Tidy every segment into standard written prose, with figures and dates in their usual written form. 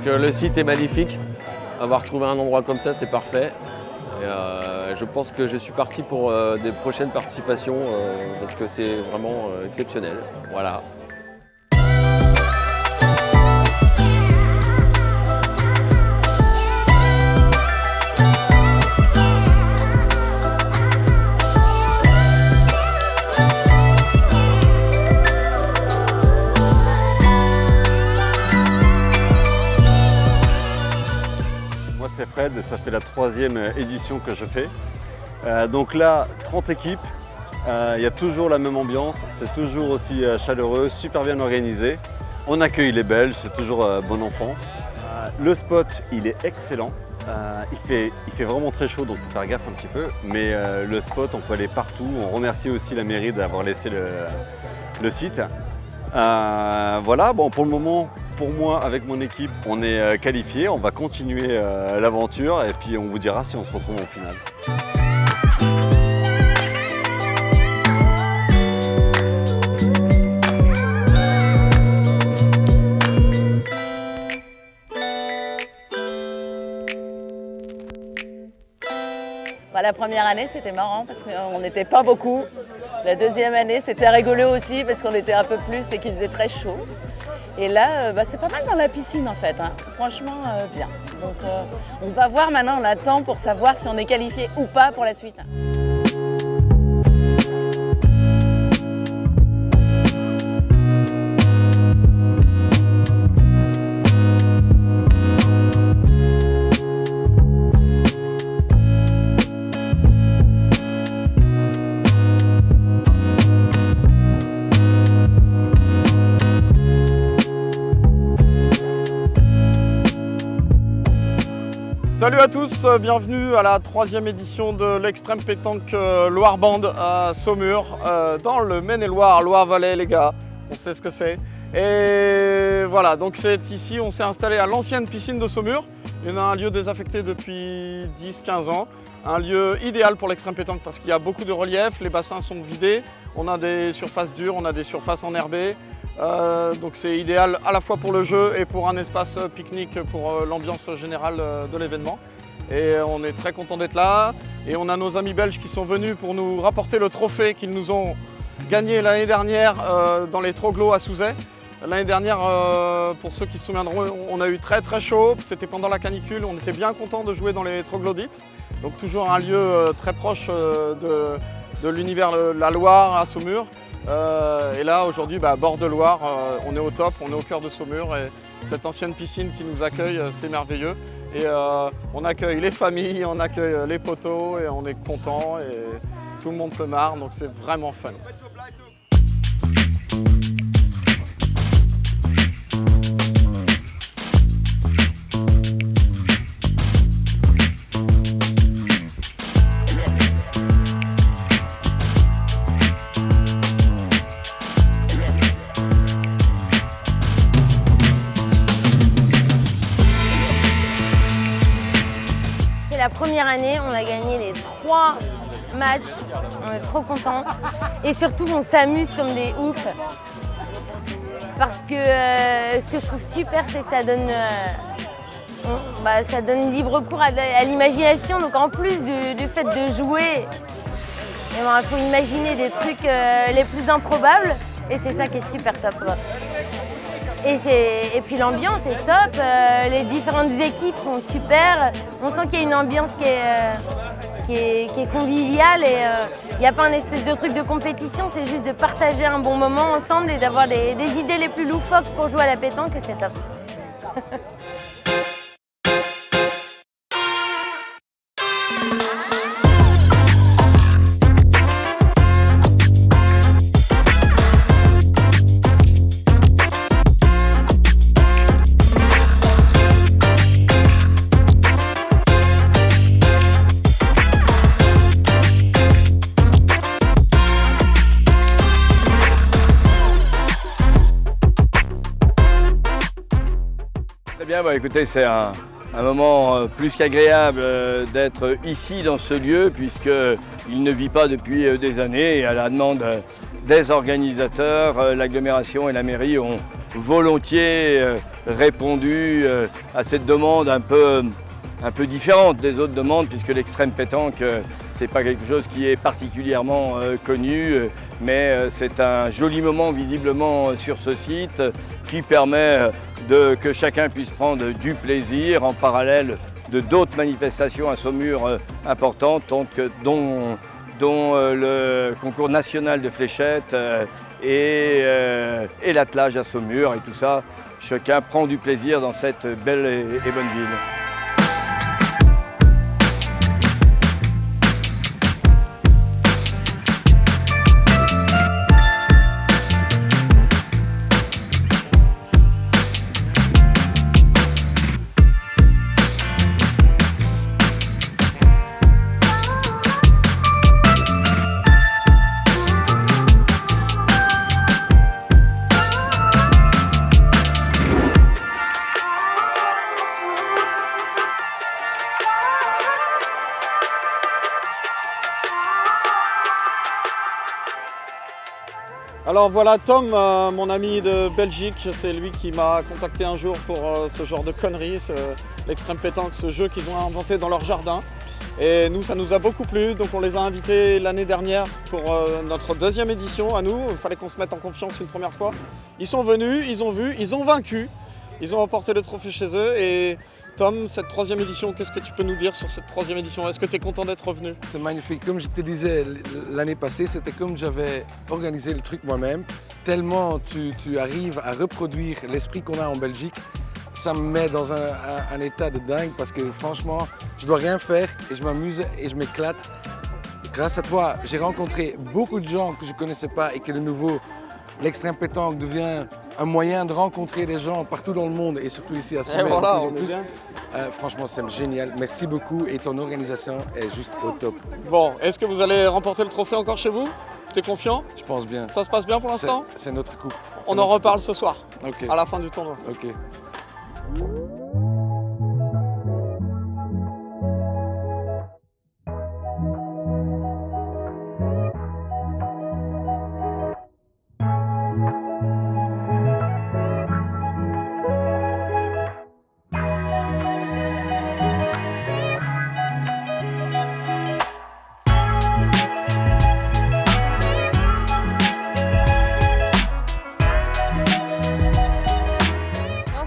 que le site est magnifique. Avoir trouvé un endroit comme ça, c'est parfait. Et, je pense que je suis parti pour des prochaines participations parce que c'est vraiment exceptionnel. Voilà. C'est Fred et ça fait la 3e édition que je fais. Donc là, 30 équipes, il y a toujours la même ambiance, c'est toujours aussi chaleureux, super bien organisé. On accueille les Belges, c'est toujours bon enfant. Le spot, il est excellent. Il fait vraiment très chaud, donc il faut faire gaffe un petit peu. Mais le spot, on peut aller partout. On remercie aussi la mairie d'avoir laissé le site. Voilà, bon, pour le moment, pour moi, avec mon équipe, on est qualifié. On va continuer l'aventure et puis on vous dira si on se retrouve en finale. La première année, c'était marrant parce qu'on n'était pas beaucoup. La deuxième année, c'était rigolo aussi parce qu'on était un peu plus et qu'il faisait très chaud. Et là, c'est pas mal dans la piscine en fait, hein. Franchement bien. Donc on va voir maintenant, on attend pour savoir si on est qualifié ou pas pour la suite. Salut à tous, bienvenue à la 3e édition de l'Extrême Pétanque Loire Bande à Saumur, dans le Maine-et-Loire, Loire-Vallée les gars, on sait ce que c'est. Et voilà, donc c'est ici, on s'est installé à l'ancienne piscine de Saumur. Il y en a un lieu désaffecté depuis 10-15 ans, un lieu idéal pour l'Extrême Pétanque parce qu'il y a beaucoup de relief, les bassins sont vidés, on a des surfaces dures, on a des surfaces enherbées. Donc c'est idéal à la fois pour le jeu et pour un espace pique-nique pour l'ambiance générale de l'événement. Et on est très content d'être là. Et on a nos amis belges qui sont venus pour nous rapporter le trophée qu'ils nous ont gagné l'année dernière dans les troglodytes à Souzay. L'année dernière, pour ceux qui se souviendront, on a eu très très chaud, c'était pendant la canicule, on était bien content de jouer dans les troglodytes. Donc toujours un lieu très proche de l'univers la Loire à Saumur. Et là aujourd'hui, bord de Loire, on est au top, on est au cœur de Saumur et cette ancienne piscine qui nous accueille, c'est merveilleux. Et on accueille les familles, on accueille les potos et on est content et tout le monde se marre, donc c'est vraiment fun. La première année, on a gagné les 3 matchs, on est trop contents. Et surtout, on s'amuse comme des oufs. Parce que ce que je trouve super, c'est que ça donne libre cours à l'imagination. Donc en plus du fait de jouer, il faut imaginer des trucs les plus improbables. Et c'est ça qui est super top, quoi. Et puis l'ambiance est top, les différentes équipes sont super, on sent qu'il y a une ambiance qui est conviviale et il n'y a pas un espèce de truc de compétition, c'est juste de partager un bon moment ensemble et d'avoir des idées les plus loufoques pour jouer à la pétanque et c'est top. Très bien, écoutez, c'est un moment plus qu'agréable d'être ici dans ce lieu puisqu'il ne vit pas depuis des années et à la demande des organisateurs, l'agglomération et la mairie ont volontiers répondu à cette demande un peu différente des autres demandes, puisque l'extrême pétanque, c'est pas quelque chose qui est particulièrement connu, mais c'est un joli moment visiblement sur ce site qui permet que chacun puisse prendre du plaisir en parallèle de d'autres manifestations à Saumur importantes, dont le concours national de fléchettes et l'attelage à Saumur et tout ça. Chacun prend du plaisir dans cette belle et bonne ville. Alors voilà Tom, mon ami de Belgique, c'est lui qui m'a contacté un jour pour ce genre de conneries, l'extrême pétanque, ce jeu qu'ils ont inventé dans leur jardin. Et nous, ça nous a beaucoup plu, donc on les a invités l'année dernière pour notre deuxième édition à nous. Il fallait qu'on se mette en confiance une première fois. Ils sont venus, ils ont vu, ils ont vaincu, ils ont emporté le trophée chez eux. Et Tom, cette troisième édition, qu'est-ce que tu peux nous dire sur cette troisième édition? Est-ce que tu es content d'être revenu? C'est magnifique. Comme je te disais l'année passée, c'était comme j'avais organisé le truc moi-même. Tellement tu arrives à reproduire l'esprit qu'on a en Belgique, ça me met dans un état de dingue parce que franchement, je dois rien faire et je m'amuse et je m'éclate. Grâce à toi, j'ai rencontré beaucoup de gens que je ne connaissais pas et que de nouveau, l'extrême pétanque devient un moyen de rencontrer des gens partout dans le monde et surtout ici à Saumur. Voilà, on est bien. Franchement, c'est génial. Merci beaucoup et ton organisation est juste au top. Bon, est-ce que vous allez remporter le trophée encore chez vous? Tu es confiant? Je pense bien. Ça se passe bien pour l'instant? C'est notre coupe. On en reparle ce soir, Ok. à la fin du tournoi. Ok.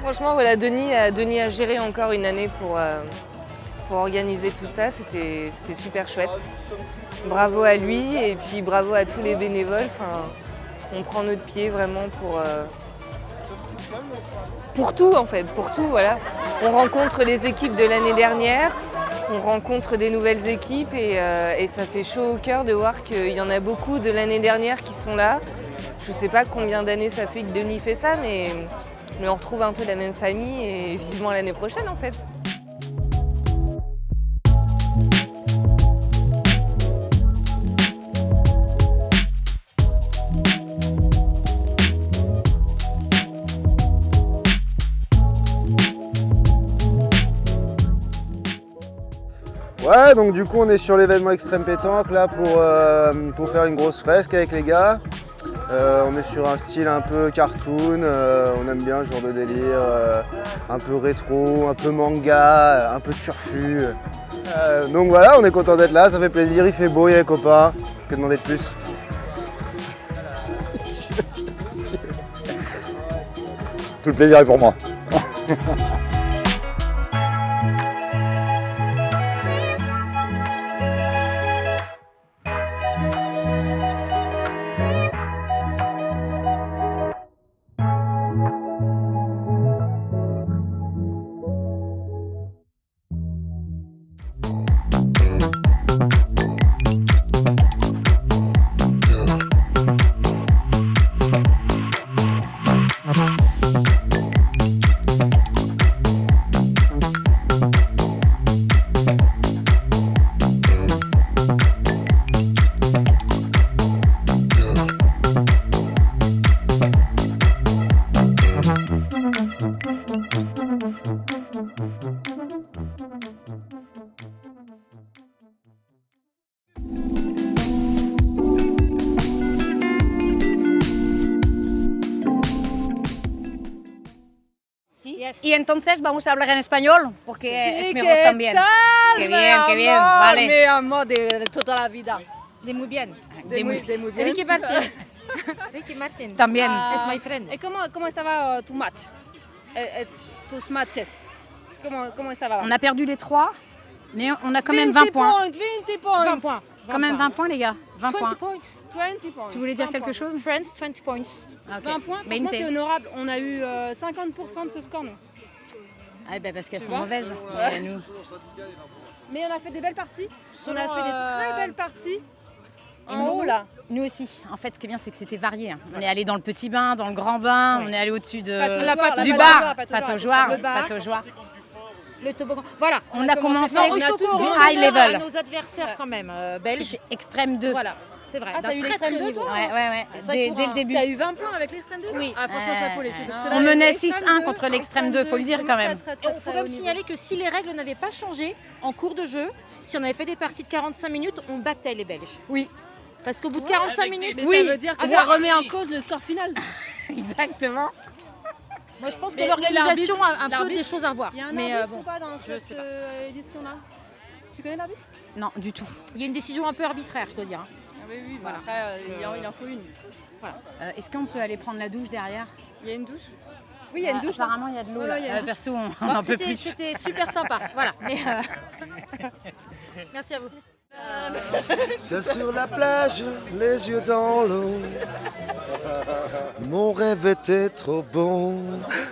Franchement, voilà, Denis a géré encore une année pour organiser tout ça. C'était super chouette. Bravo à lui et puis bravo à tous les bénévoles. Enfin, on prend notre pied vraiment pour tout en fait, pour tout. Voilà. On rencontre les équipes de l'année dernière, on rencontre des nouvelles équipes et ça fait chaud au cœur de voir qu'il y en a beaucoup de l'année dernière qui sont là. Je ne sais pas combien d'années ça fait que Denis fait ça, mais on retrouve un peu la même famille et vivement l'année prochaine en fait. Ouais, donc du coup on est sur l'événement Extrême Pétanque là pour faire une grosse fresque avec les gars. On est sur un style un peu cartoon, on aime bien ce genre de délire, un peu rétro, un peu manga, un peu turfu. Donc voilà, on est content d'être là, ça fait plaisir, il fait beau, il y a les copains, que demander de plus? Tout le plaisir est pour moi. entonces vamos a hablar en español porque es mejor ¿qué también. tal, Qué mi bien, amor, vale. Mi amor de toda la vida. De muy bien. De muy bien. Ricky Martin. Ricky Martin. También. Ah, Es my friend. ¿Y cómo estaba tu match? Tus matches. ¿Cómo estaba? On a perdu les trois, mais on a quand même 20 points. 20 points. 20 points. Quand même 20 points, les gars. 20 20 points. points. 20 points. Tu voulais dire 20 quelque points. chose? France, 20 points. Ah, ok. 20 points, franchement, c'est honorable. On a eu 50% de ce score, nous. Ah, ben parce qu'elles Tu sont vois mauvaises. Ouais. Nous. Mais on a fait des belles parties. On a Selon, fait des très belles parties. Et En nous, haut, là. Nous aussi. En fait, ce qui est bien, c'est que c'était varié. On est allé dans le petit bain, dans le grand bain, on est allé au-dessus de, du bar, pataugeoire, pataugeoire. Le toboggan. Voilà. On a commencé Non, du il faut qu'on high rende level. à nos adversaires quand même belges. C'était extrême 2. Voilà, c'est vrai. Ah, D'un t'as eu très l'extrême très haut deux, niveau. toi Ouais. C'est vrai que Dès pour le début. T'as eu 20 points avec l'extrême 2 Oui. Ah, franchement, chapeau les filles. parce que là, On menait l'extrême 6-1 deux, contre l'extrême 2, extrême faut le dire deux, quand même. très, Et très, on faut très quand même haut niveau. signaler que si les règles n'avaient pas changé en cours de jeu, si on avait fait des parties de 45 minutes, on battait les Belges. Oui. Parce qu'au bout de 45 minutes, Mais ça veut dire que ça remet en cause le score final. Exactement. Moi, je pense que Mais l'organisation a un peu l'arbitre- des choses à revoir. Il y a un Mais arbitre bon, ou pas dans je sais cette pas. édition-là? Tu connais l'arbitre? Non, du tout. Il y a une décision un peu arbitraire, je dois dire. Ah oui, Voilà. après, il en faut une. Est-ce qu'on peut aller prendre la douche derrière? Il y a une douche? Oui, il y a une douche. Apparemment, il y a de l'eau. Ouais, là. il y a une douche. Perso, on Bon, n'en peut plus. C'était super sympa. Voilà. Mais, merci à vous. C'est sur la plage, les yeux dans l'eau. Mon rêve était trop bon.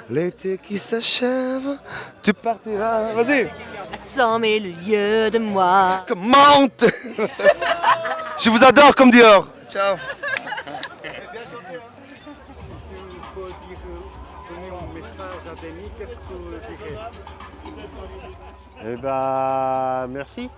L'été qui s'achève, tu partiras. Vas-y. À 100 000 lieues de moi. Comment Je vous adore comme Dior. Ciao. Eh ben, merci.